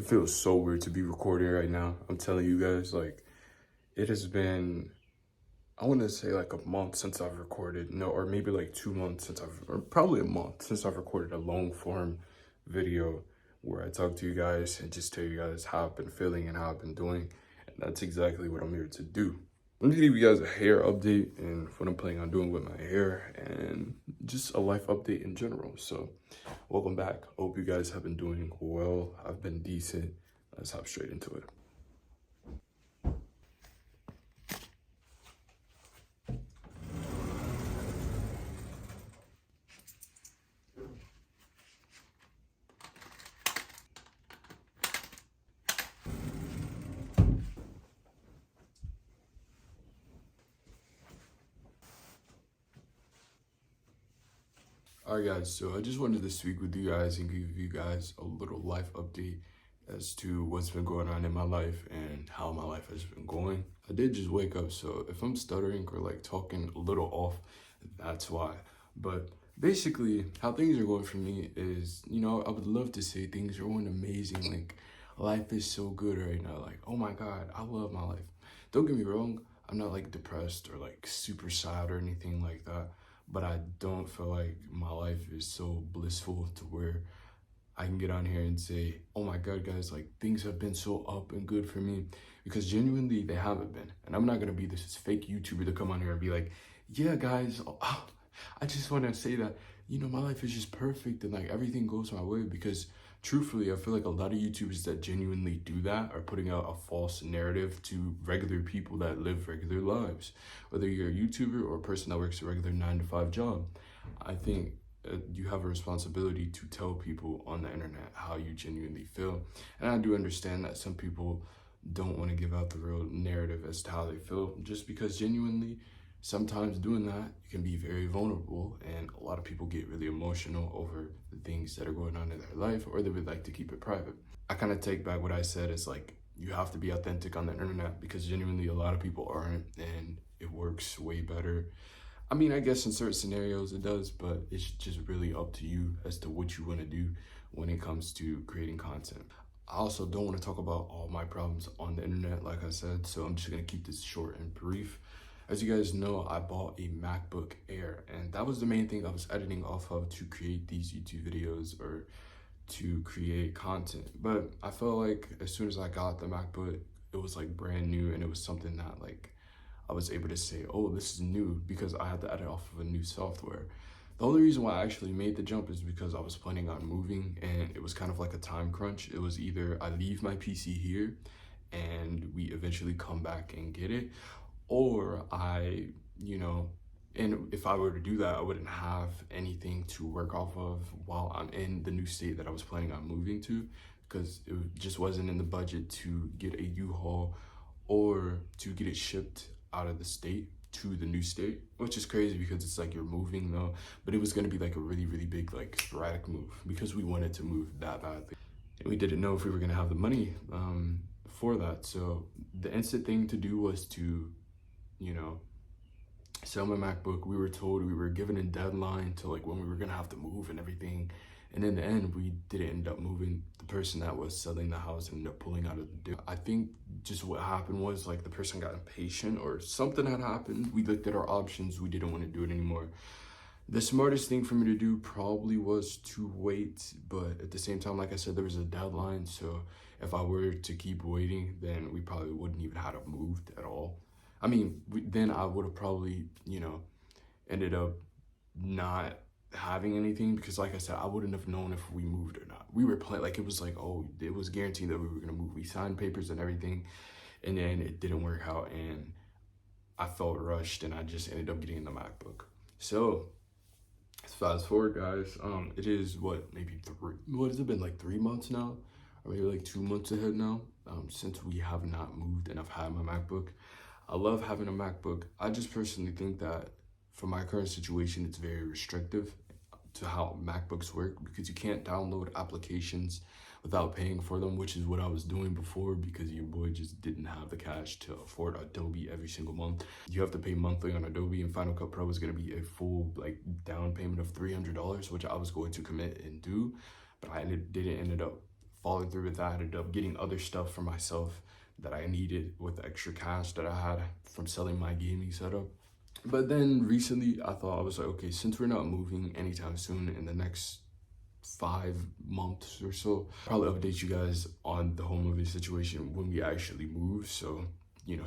It feels so weird to be recording right now. I'm telling you guys, like, it has been, I want to say like a month since I've recorded, no, or maybe like 2 months since or probably a month since I've recorded a long form video where I talk to you guys and just tell you guys how I've been feeling and how I've been doing. And that's exactly what I'm here to do. I'm gonna give you guys a hair update and what I'm planning on doing with my hair and just a life update in general. So welcome back. Hope you guys have been doing well. I've been decent. Let's hop straight into it. Alright guys, so I just wanted to speak with you guys and give you guys a little life update as to what's been going on in my life and how my life has been going. I did just wake up, so if I'm stuttering or like talking a little off, that's why. But basically, how things are going for me is, I would love to say things are going amazing. Like, life is so good right now. Like, oh my God, I love my life. Don't get me wrong, I'm not like depressed or like super sad or anything like that. But I don't feel like my life is so blissful to where I can get on here and say, oh my God, guys, like things have been so up and good for me, because genuinely they haven't been. And I'm not gonna be this fake YouTuber to come on here and be like, yeah, guys, I just wanna say that, my life is just perfect and like everything goes my way, because truthfully, I feel like a lot of YouTubers that genuinely do that are putting out a false narrative to regular people that live regular lives. Whether you're a YouTuber or a person that works a regular 9-to-5 job, I think you have a responsibility to tell people on the internet how you genuinely feel. And I do understand that some people don't want to give out the real narrative as to how they feel, just because genuinely, sometimes doing that can be very vulnerable, and a lot of people get really emotional over the things that are going on in their life, or they would like to keep it private. I kind of take back what I said is like, you have to be authentic on the internet, because genuinely a lot of people aren't, and it works way better. I mean, I guess in certain scenarios it does, but it's just really up to you as to what you want to do when it comes to creating content. I also don't want to talk about all my problems on the internet, like I said, so I'm just going to keep this short and brief. As you guys know, I bought a MacBook Air, and that was the main thing I was editing off of to create these YouTube videos or to create content. But I felt like as soon as I got the MacBook, it was like brand new, and it was something that like I was able to say, oh, this is new, because I had to edit off of a new software. The only reason why I actually made the jump is because I was planning on moving, and it was kind of like a time crunch. It was either I leave my PC here and we eventually come back and get it, or and if I were to do that, I wouldn't have anything to work off of while I'm in the new state that I was planning on moving to, because it just wasn't in the budget to get a U-Haul or to get it shipped out of the state to the new state, which is crazy because it's like you're moving though, but it was going to be like a really, really big, like sporadic move, because we wanted to move that badly. And we didn't know if we were going to have the money for that. So the instant thing to do was to sell my MacBook. We were told, we were given a deadline to like when we were gonna have to move and everything. And in the end, we didn't end up moving. The person that was selling the house ended up pulling out of the deal. I think just what happened was like the person got impatient or something had happened. We looked at our options. We didn't want to do it anymore. The smartest thing for me to do probably was to wait, but at the same time, like I said, there was a deadline. So if I were to keep waiting, then we probably wouldn't even have moved at all. I mean, then I would have probably, ended up not having anything, because like I said, I wouldn't have known if we moved or not. We were playing, like it was like, oh, it was guaranteed that we were gonna move. We signed papers and everything, and then it didn't work out, and I felt rushed, and I just ended up getting the MacBook. So fast forward, guys, it is what has it been, like 3 months now, or maybe like 2 months ahead now, since we have not moved and I've had my MacBook. I love having a MacBook. I just personally think that for my current situation, it's very restrictive to how MacBooks work, because you can't download applications without paying for them, which is what I was doing before, because your boy just didn't have the cash to afford Adobe every single month. You have to pay monthly on Adobe, and Final Cut Pro is going to be a full like down payment of $300, which I was going to commit and do, but I ended up following through with that. I ended up getting other stuff for myself that I needed with extra cash that I had from selling my gaming setup. But then recently I thought, I was like, okay, since we're not moving anytime soon in the next 5 months or so, I'll probably update you guys on the whole moving situation when we actually move. So,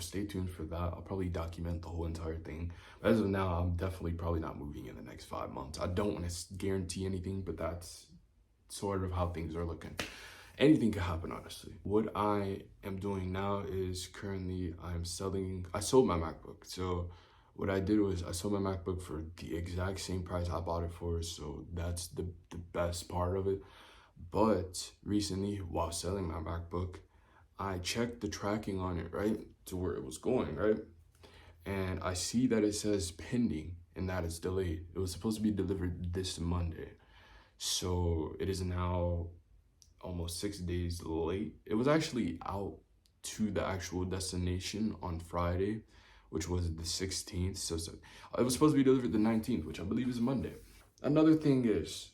stay tuned for that. I'll probably document the whole entire thing. But as of now, I'm definitely probably not moving in the next 5 months. I don't want to guarantee anything, but that's sort of how things are looking. Anything could happen, honestly. What I am doing now is currently I sold my MacBook. So what I did was I sold my MacBook for the exact same price I bought it for. So that's the best part of it. But recently, while selling my MacBook, I checked the tracking on it, right, to where it was going, right? And I see that it says pending and that it's delayed. It was supposed to be delivered this Monday. So it is now almost 6 days late. It was actually out to the actual destination on Friday, which was the 16th. So it was supposed to be delivered the 19th, which I believe is Monday. Another thing is,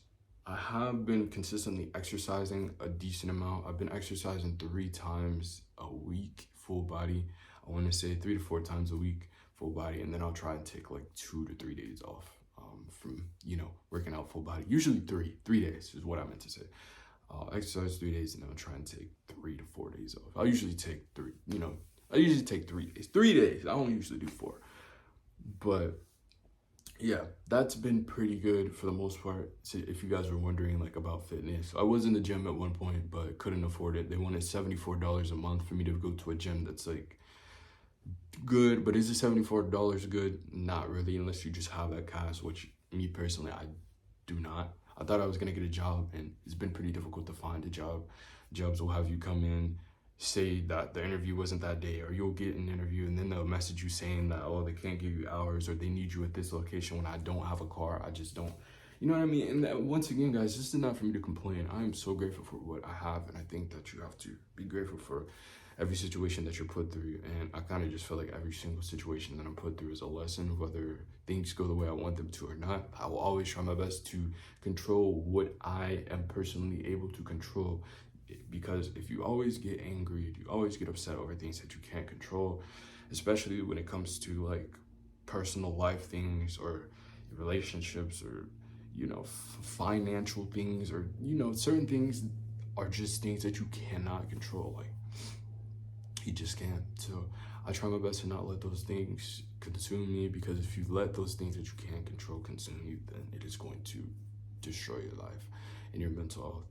I have been consistently exercising a decent amount. I've been exercising 3 times a week, full body. I want to say 3 to 4 times a week, full body. And then I'll try and take like 2 to 3 days off from, working out full body. Usually 3 days is what I meant to say. I'll exercise 3 days and then I'll try and take 3 to 4 days off. I usually take 3 days. 3 days. I don't usually do 4. But yeah, that's been pretty good for the most part. So if you guys were wondering like about fitness, I was in the gym at one point, but couldn't afford it. They wanted $74 a month for me to go to a gym that's like good, but is the $74 good? Not really, unless you just have that cash, which me personally, I do not. I thought I was gonna get a job, and it's been pretty difficult to find a job. Jobs will have you come in, say that the interview wasn't that day, or you'll get an interview and then they'll message you saying that, oh, they can't give you hours or they need you at this location when I don't have a car. I just don't, you know what I mean? And that, once again, guys, this is not for me to complain. I am so grateful for what I have, and I think that you have to be grateful for every situation that you're put through. And I kind of just feel like every single situation that I'm put through is a lesson, whether things go the way I want them to or not. I will always try my best to control what I am personally able to control, because if you always get angry, if you always get upset over things that you can't control, especially when it comes to like personal life things or relationships or financial things, or certain things are just things that you cannot control. Like, you just can't. So I try my best to not let those things consume me, because if you let those things that you can't control consume you, then it is going to destroy your life and your mental health.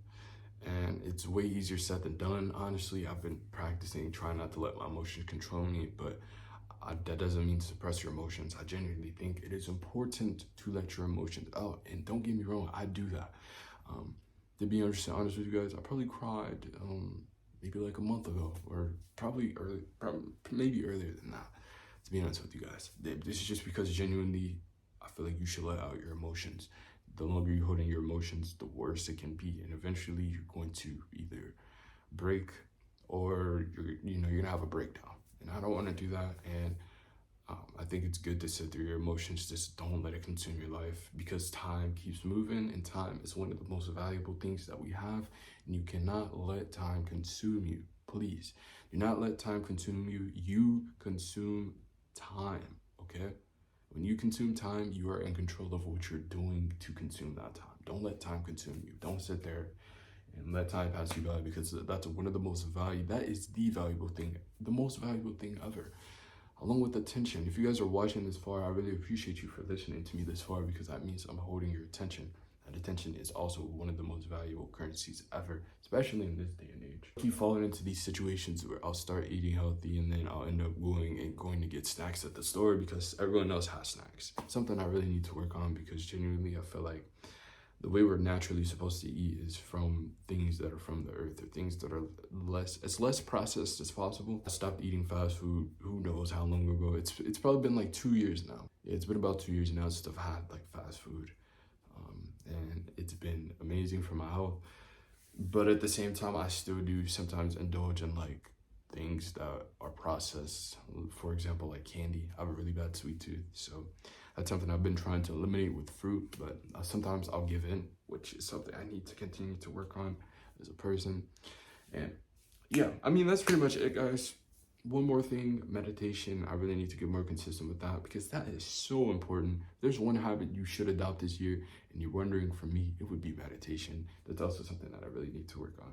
And it's way easier said than done. Honestly, I've been practicing trying not to let my emotions control me, but that doesn't mean suppress your emotions. I genuinely think it is important to let your emotions out. And don't get me wrong, I do that. To be honest with you guys, I probably cried maybe like a month ago, or maybe earlier than that, to be honest with you guys. This is just because genuinely, I feel like you should let out your emotions. The longer you hold in your emotions, the worse it can be. And eventually you're going to either break or you're gonna have a breakdown. And I don't want to do that. And I think it's good to sit through your emotions. Just don't let it consume your life, because time keeps moving, and time is one of the most valuable things that we have. And you cannot let time consume you. Please do not let time consume you. You consume time, okay? When you consume time, you are in control of what you're doing to consume that time. Don't let time consume you. Don't sit there and let time pass you by, because that's one of the most valuable, that is the valuable thing, the most valuable thing ever, along with attention. If you guys are watching this far, I really appreciate you for listening to me this far, because that means I'm holding your attention. And attention is also one of the most valuable currencies ever, especially in this day and age. I keep falling into these situations where I'll start eating healthy and then I'll end up going to get snacks at the store because everyone else has snacks. Something I really need to work on, because genuinely I feel like the way we're naturally supposed to eat is from things that are from the earth, or things that are less processed as possible. I stopped eating fast food, who knows how long ago. It's probably been like 2 years now. Yeah, it's been about 2 years now since I've had like fast food. And it's been amazing for my health. But at the same time, I still do sometimes indulge in like things that are processed. For example, like candy. I have a really bad sweet tooth, so that's something I've been trying to eliminate with fruit, but sometimes I'll give in, which is something I need to continue to work on as a person. And yeah, I mean, that's pretty much it, guys. One more thing, meditation. I really need to get more consistent with that because that is so important. There's one habit you should adopt this year, and you're wondering, for me, it would be meditation. That's also something that I really need to work on.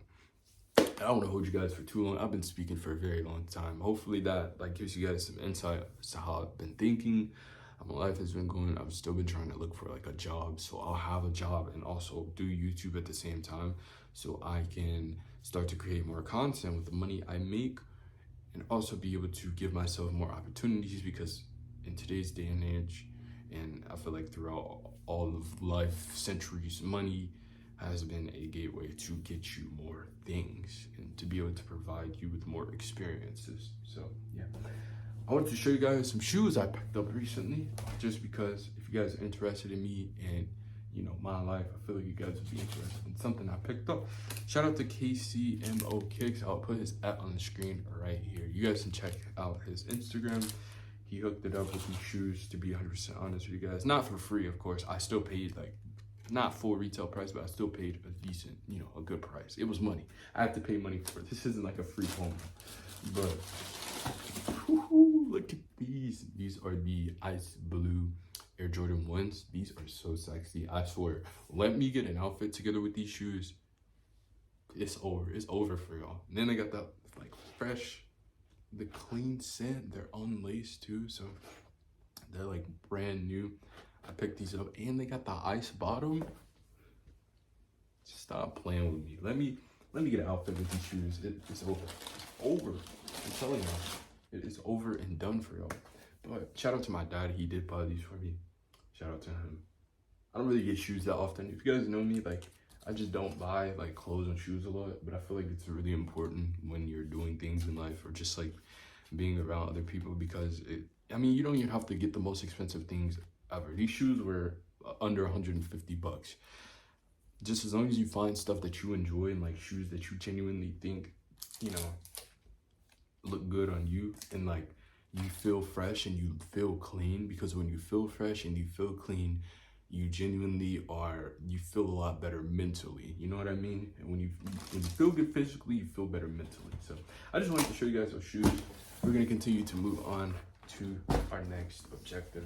I don't want to hold you guys for too long. I've been speaking for a very long time. Hopefully that gives you guys some insight as to how I've been thinking, how my life has been going. I've still been trying to look for a job, so I'll have a job and also do YouTube at the same time, so I can start to create more content with the money I make, and also be able to give myself more opportunities, because in today's day and age, and I feel like throughout all of life, centuries, money has been a gateway to get you more things and to be able to provide you with more experiences. So yeah, I wanted to show you guys some shoes I picked up recently, just because if you guys are interested in me and my life, I feel like you guys would be interested in something I picked up. Shout out to KCMO Kicks. I'll put his @ on the screen right here. You guys can check out his Instagram. He hooked it up with these shoes, to be 100% honest with you guys. Not for free, of course. I still paid not full retail price, but I still paid a decent, a good price. It was money. I have to pay money for it. This isn't like a free home. But look at these. These are the ice blue Air Jordan 1s. These are so sexy. I swear. Let me get an outfit together with these shoes. It's over. It's over for y'all. And then they got that fresh, the clean scent. They're unlaced too, so they're brand new. I picked these up, and they got the ice bottom. Stop playing with me. Let me get an outfit with these shoes. It's over. It's over. I'm telling y'all, it is over and done for y'all. But shout out to my dad. He did buy these for me. Shout out to him. I don't really get shoes that often. If you guys know me, I just don't buy clothes and shoes a lot. But I feel like it's really important when you're doing things in life, or just being around other people, because you don't even have to get the most expensive things ever. These shoes were under 150 bucks. Just as long as you find stuff that you enjoy and shoes that you genuinely think, look good on you, and you feel fresh and you feel clean, because when you feel fresh and you feel clean, you genuinely you feel a lot better mentally. You know what I mean? And when you feel good physically, you feel better mentally. So I just wanted to show you guys those shoes. We're gonna continue to move on to our next objective.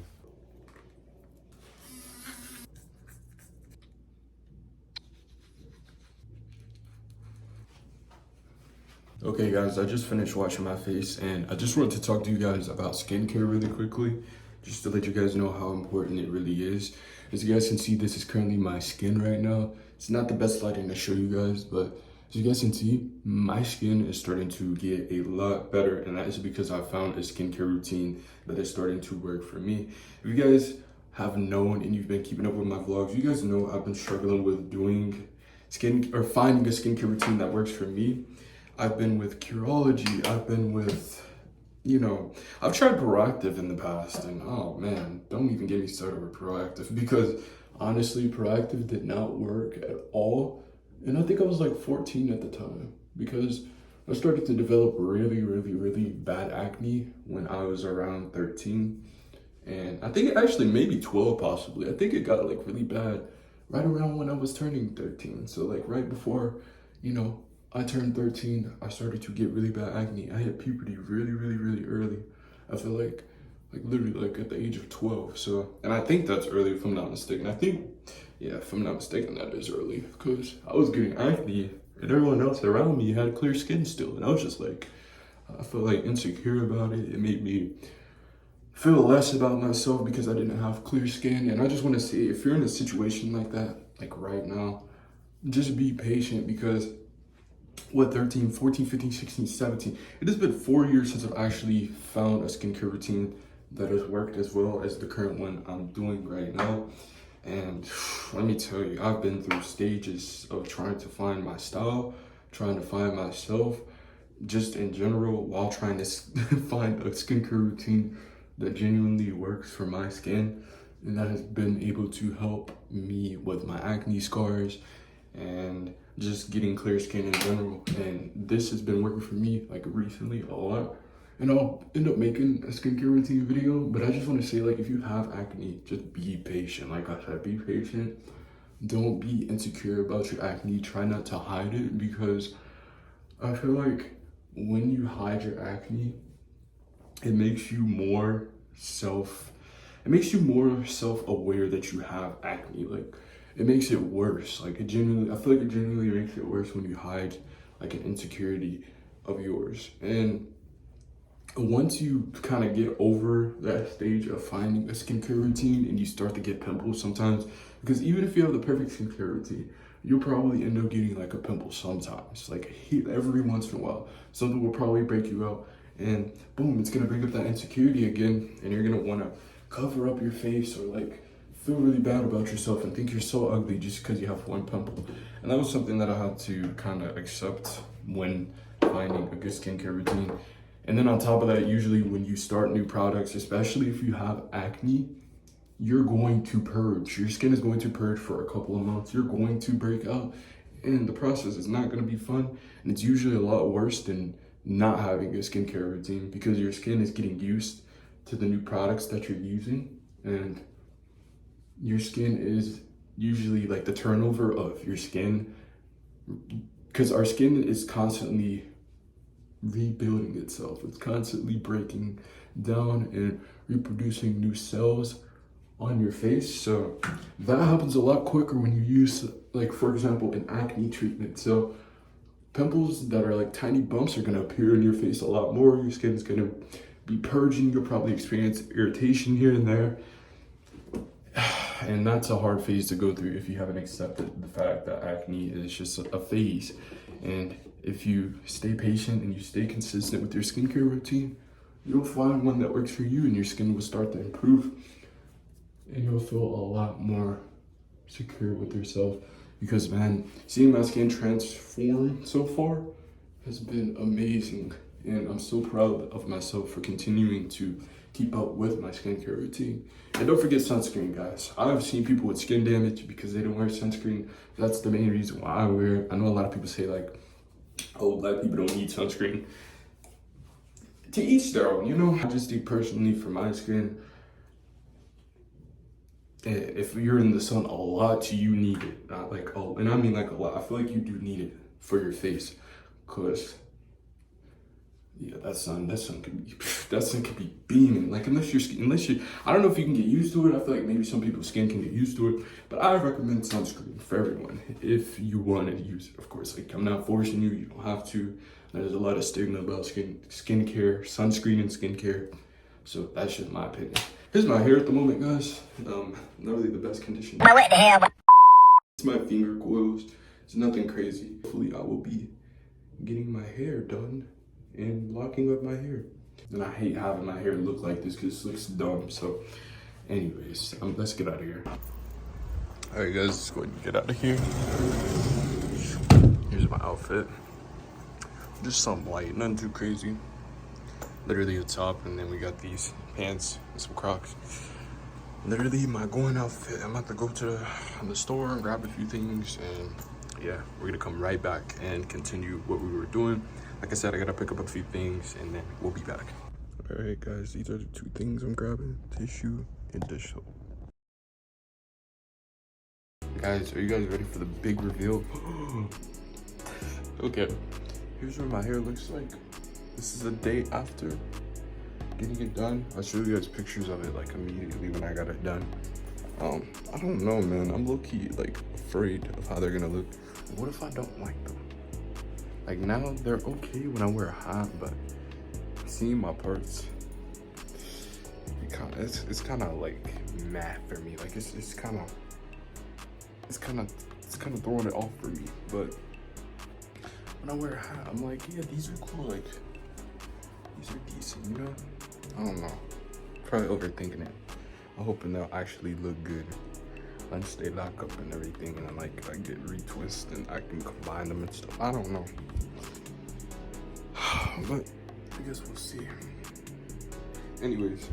Okay guys, I just finished washing my face, and I just wanted to talk to you guys about skincare really quickly, just to let you guys know how important it really is. As you guys can see, this is currently my skin right now. It's not the best lighting to show you guys, but as you guys can see, my skin is starting to get a lot better, and that is because I found a skincare routine that is starting to work for me. If you guys have known and you've been keeping up with my vlogs, you guys know I've been struggling with finding a skincare routine that works for me. I've been with Curology, I've been with, I've tried Proactive in the past, and oh man, don't even get me started with Proactive, because honestly, Proactive did not work at all. And I think I was 14 at the time, because I started to develop really, really, really bad acne when I was around 13. And I think actually maybe 12 possibly. I think it got really bad right around when I was turning 13. So right before, I turned 13, I started to get really bad acne. I hit puberty really, really, really early. I feel literally at the age of 12. So, and I think that's early if I'm not mistaken. Yeah, if I'm not mistaken, that is early, because I was getting acne and everyone else around me had clear skin still. And I was just I felt insecure about it. It made me feel less about myself because I didn't have clear skin. And I just want to say, if you're in a situation like that, right now, just be patient, because 13, 14, 15, 16, 17. It has been 4 years since I've actually found a skincare routine that has worked as well as the current one I'm doing right now. And let me tell you, I've been through stages of trying to find my style, trying to find myself, just in general, while trying to find a skincare routine that genuinely works for my skin, and that has been able to help me with my acne scars and just getting clear skin in general. And this has been working for me recently a lot, and I'll end up making a skincare routine video. But I just want to say, if you have acne, just be patient. Like I said, be patient. Don't be insecure about your acne. Try not to hide it, because I feel like when you hide your acne, it makes you more self-aware that you have acne. Like, it makes it worse. Like, I feel like it genuinely makes it worse when you hide like an insecurity of yours. And once you kind of get over that stage of finding a skincare routine and you start to get pimples sometimes, because even if you have the perfect skincare routine, you'll probably end up getting like a pimple sometimes. Like, every once in a while, something will probably break you out, and boom, it's gonna bring up that insecurity again, and you're gonna wanna cover up your face or like feel really bad about yourself and think you're so ugly just because you have one pimple. And that was something that I had to kind of accept when finding a good skincare routine. And then on top of that, usually when you start new products, especially if you have acne, you're going to purge. Your skin is going to purge for a couple of months. You're going to break out, and the process is not going to be fun. And it's usually a lot worse than not having a skincare routine, because your skin is getting used to the new products that you're using, and your skin is usually like the turnover of your skin, because our skin is constantly rebuilding itself. It's constantly breaking down and reproducing new cells on your face. So that happens a lot quicker when you use, like, for example, an acne treatment. So pimples that are like tiny bumps are going to appear in your face a lot more. Your skin is going to be purging. You'll probably experience irritation here and there. And that's a hard phase to go through if you haven't accepted the fact that acne is just a phase. And if you stay patient and you stay consistent with your skincare routine, you'll find one that works for you, and your skin will start to improve, and you'll feel a lot more secure with yourself. Because, man, seeing my skin transform so far has been amazing, and I'm so proud of myself for continuing to keep up with my skincare routine. And don't forget sunscreen, guys. I've seen people with skin damage because they don't wear sunscreen. That's the main reason why I wear it. I know a lot of people say, like, oh, black people don't need sunscreen. To each their own, you know? I just think personally for my skin, if you're in the sun a lot, you need it. Not like, oh, and I mean like a lot. I feel like you do need it for your face, cause yeah, that sun could be beaming. Like, unless you, I don't know if you can get used to it. I feel like maybe some people's skin can get used to it, but I recommend sunscreen for everyone if you want to use it. Of course, like, I'm not forcing you. You don't have to. There's a lot of stigma about skincare, sunscreen and skincare. So that's just my opinion. Here's my hair at the moment, guys. Not really the best condition. What the hell? It's my finger coils. It's nothing crazy. Hopefully I will be getting my hair done and locking up my hair. And I hate having my hair look like this because it looks dumb. So anyways, let's get out of here. All right, guys, let's go ahead and get out of here. Here's my outfit. Just something light, nothing too crazy. Literally a top, and then we got these pants and some Crocs. Literally my going outfit. I'm about to go to the store and grab a few things, and yeah, we're gonna come right back and continue what we were doing. Like I said, I gotta pick up a few things, and then we'll be back. All right, guys, these are the two things I'm grabbing: tissue and dish soap. Guys, are you guys ready for the big reveal? Okay, here's what my hair looks like. This is the day after getting it done. I'll show you guys pictures of it like immediately when I got it done. I don't know, man. I'm low-key like afraid of how they're gonna look. What if I don't like them? Like, now they're okay when I wear a hat, but seeing my parts, it's kind of like mad for me. Like, it's kind of throwing it off for me. But when I wear a hat, I'm like, yeah, these are cool. Like, these are decent, you know? I don't know. Probably overthinking it. I'm hoping they'll actually look good once they lock up and everything, and I get retwist and I can combine them and stuff. I don't know. But I guess we'll see. Anyways,